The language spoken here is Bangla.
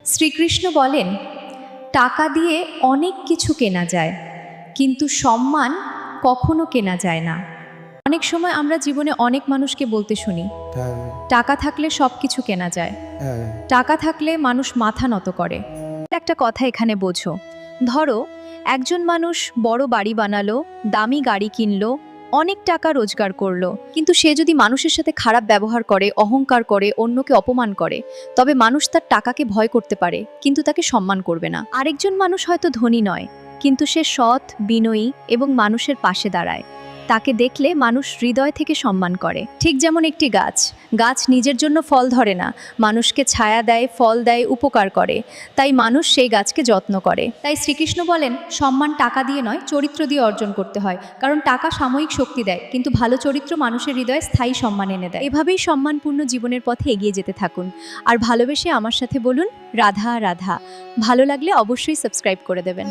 শ্রীকৃষ্ণ বলেন, টাকা দিয়ে অনেক কিছু কেনা যায়, কিন্তু সম্মান কখনো কেনা যায় না। অনেক সময় আমরা জীবনে অনেক মানুষকে বলতে শুনি, হ্যাঁ, টাকা থাকলে সব কিছু কেনা যায়, হ্যাঁ, টাকা থাকলে মানুষ মাথা নত করে। একটা কথা এখানে বোঝো, ধরো একজন মানুষ বড় বাড়ি বানালো, দামি গাড়ি কিনলো, অনেক টাকা রোজগার করলো, কিন্তু সে যদি মানুষের সাথে খারাপ ব্যবহার করে, অহংকার করে, অন্যকে অপমান করে, তবে মানুষ তার টাকাকে ভয় করতে পারে কিন্তু তাকে সম্মান করবে না। আরেকজন মানুষ হয়তো ধনী নয়, কিন্তু সে সৎ, বিনয়ী এবং মানুষের পাশে দাঁড়ায়, তাকে দেখলে মানুষ হৃদয় থেকে সম্মান করে। ঠিক যেমন একটি গাছ, গাছ নিজের জন্য ফল ধরে না, মানুষকে ছায়া দেয়, ফল দেয়, উপকার করে, তাই মানুষ সেই গাছকে যত্ন করে। তাই শ্রীকৃষ্ণ বলেন, সম্মান টাকা দিয়ে নয়, চরিত্র দিয়ে অর্জন করতে হয়। কারণ টাকা সাময়িক শক্তি দেয়, কিন্তু ভালো চরিত্র মানুষের হৃদয়ে স্থায়ী সম্মান এনে দেয়। এভাবেই সম্মানপূর্ণ জীবনের পথে এগিয়ে যেতে থাকুন। আর ভালোবেসে আমার সাথে বলুন, রাধা রাধা। ভালো লাগলে অবশ্যই সাবস্ক্রাইব করে দেবেন।